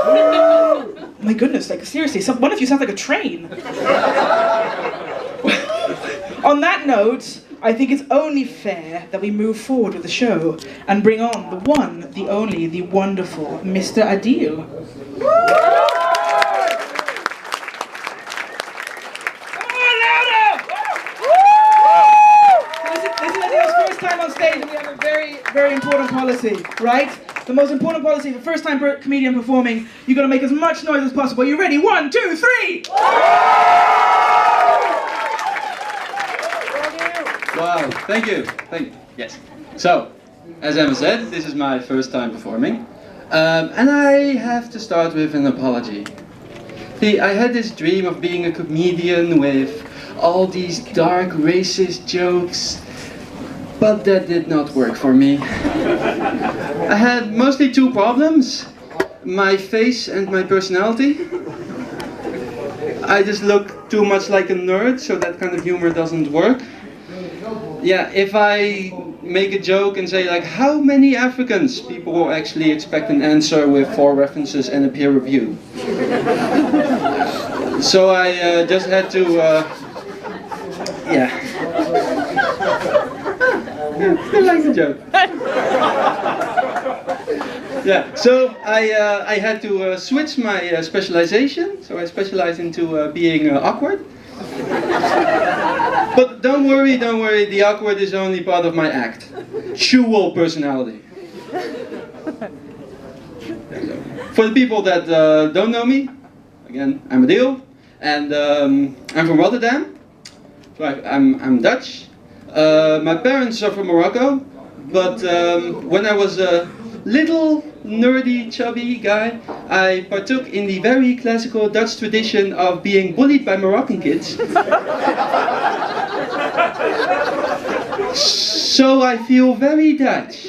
My goodness, like seriously, one of you sounds like a train. On that note, I think it's only fair that we move forward with the show and bring on the one, the only, the wonderful Mr. Adil. This is Adil's first time on stage, and we have a very, very important policy, right? The most important policy, the first time comedian performing, you gotta make as much noise as possible. You ready? 1, 2, 3! Wow, thank you. Yes. So, as Emma said, this is my first time performing. And I have to start with an apology. See, I had this dream of being a comedian with all these dark racist jokes, but that did not work for me. I had mostly 2 problems: my face and my personality. I just look too much like a nerd, so that kind of humor doesn't work. Yeah, if I make a joke and say like, how many Africans, people will actually expect an answer with 4 references and a peer review. So I just had to, yeah. I like the joke. Yeah, so I had to switch my specialization. So I specialized into being awkward. But don't worry, the awkward is only part of my act. Shoe personality. For the people that don't know me, again, I'm Adil, and I'm from Rotterdam. So I'm Dutch. My parents are from Morocco, but when I was a little nerdy, chubby guy, I partook in the very classical Dutch tradition of being bullied by Moroccan kids. So I feel very Dutch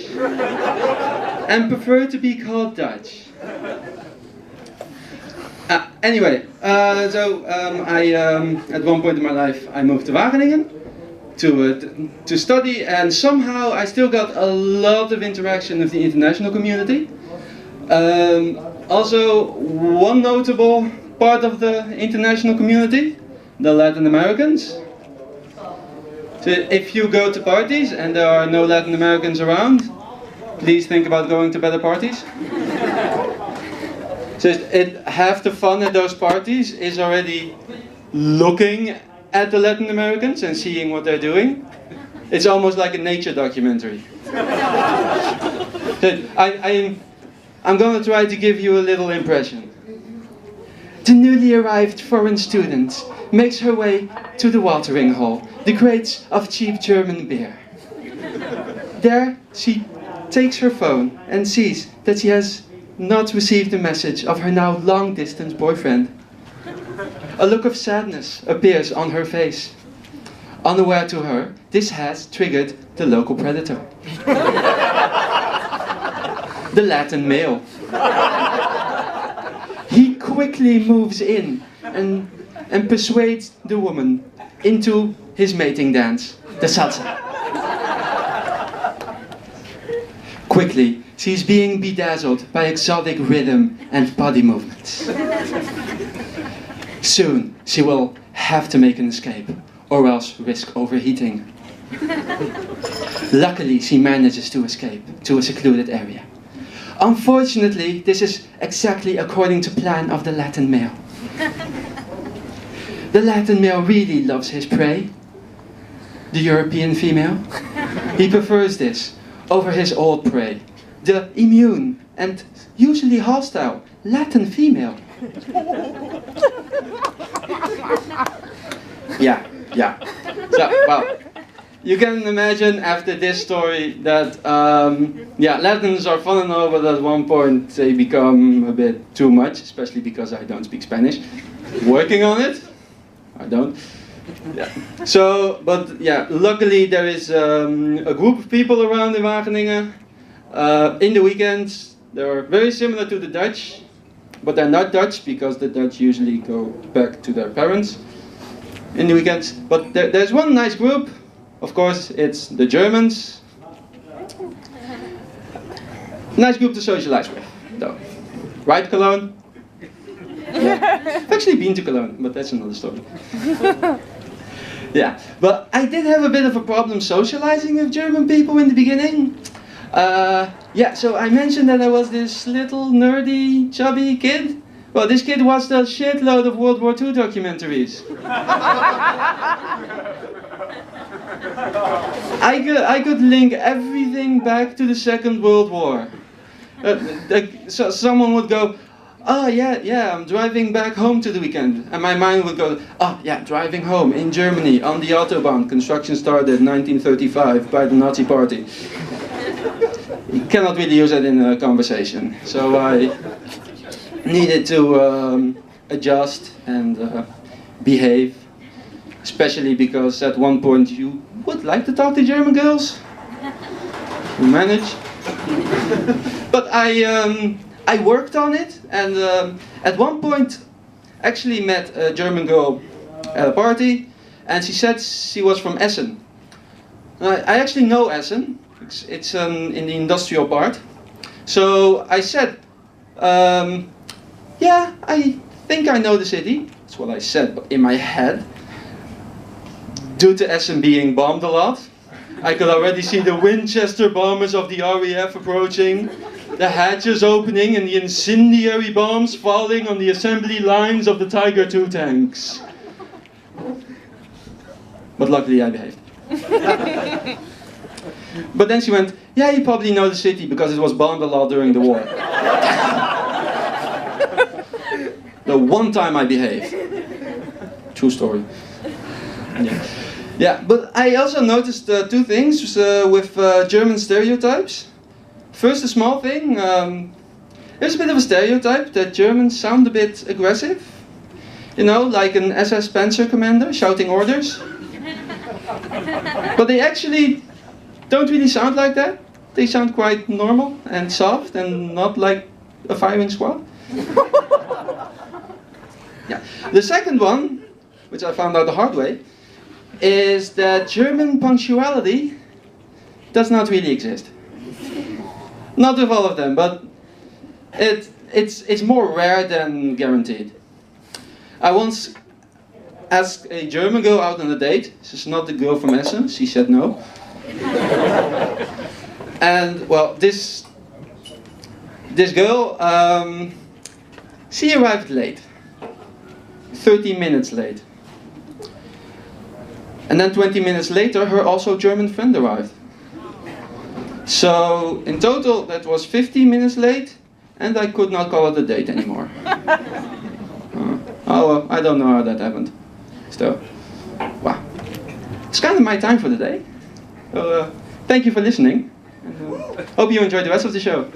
and prefer to be called Dutch. Anyway, I at one point in my life I moved to Wageningen to study, and somehow I still got a lot of interaction with the international community. Also, one notable part of the international community, the Latin Americans. So if you go to parties and there are no Latin Americans around, please think about going to better parties. So half the fun at those parties is already looking at the Latin Americans and seeing what they're doing. It's almost like a nature documentary. So I'm going to try to give you a little impression. The newly arrived foreign student makes her way to the watering hole, the crates of cheap German beer. There she takes her phone and sees that she has not received a message of her now long-distance boyfriend. A look of sadness appears on her face. Unaware to her, this has triggered the local predator. The Latin male. He quickly moves in and persuades the woman into his mating dance, the salsa. Quickly, she's being bedazzled by exotic rhythm and body movements. Soon, she will have to make an escape, or else risk overheating. Luckily, she manages to escape to a secluded area. Unfortunately, this is exactly according to plan of the Latin male. The Latin male really loves his prey, the European female. He prefers this over his old prey, the immune and usually hostile Latin female. Yeah. So, well, you can imagine after this story that, Latins are fun and all, but at one point they become a bit too much, especially because I don't speak Spanish. Working on it. I don't. Yeah. So, but yeah, luckily there is a group of people around in Wageningen. In the weekends, they're very similar to the Dutch, but they're not Dutch because the Dutch usually go back to their parents in the weekends. But there's one nice group. Of course, it's the Germans. Nice group to socialize with, though. Right, Cologne? I've actually been to Cologne, but that's another story. Yeah, but I did have a bit of a problem socializing with German people in the beginning. Yeah, so I mentioned that I was this little nerdy, chubby kid. Well, this kid watched a shitload of World War II documentaries. I could link everything back to the Second World War. So someone would go, oh yeah, I'm driving back home to the weekend. And my mind would go, oh yeah, driving home in Germany on the Autobahn. Construction started in 1935 by the Nazi Party. You cannot really use that in a conversation. So I needed to adjust and behave. Especially because at one point you would like to talk to German girls. You manage. But I worked on it, and at one point actually met a German girl at a party, and she said she was from Essen. I actually know Essen. It's in the industrial part. So I said, yeah, I think I know the city. That's what I said, but in my head. Due to Essen being bombed a lot, I could already see the Winchester bombers of the RAF approaching, the hatches opening and the incendiary bombs falling on the assembly lines of the Tiger II tanks. But luckily I behaved. But then she went, yeah, you probably know the city because it was bombed a lot during the war. The one time I behaved. True story. Yeah. Yeah, but I also noticed two things with German stereotypes. First, a small thing. There's a bit of a stereotype that Germans sound a bit aggressive. You know, like an SS Panzer commander shouting orders. But they actually don't really sound like that. They sound quite normal and soft and not like a firing squad. Yeah. The second one, which I found out the hard way, is that German punctuality does not really exist. Not with all of them, but it's more rare than guaranteed. I once asked a German girl out on a date. She's not the girl from Essen. She said no. And well, this girl, she arrived late. 30 minutes late. And then 20 minutes later, her also German friend arrived. So, in total, that was 15 minutes late, and I could not call it a date anymore. Oh well, I don't know how that happened. So, wow. It's kind of my time for the day. So, thank you for listening. And, hope you enjoyed the rest of the show.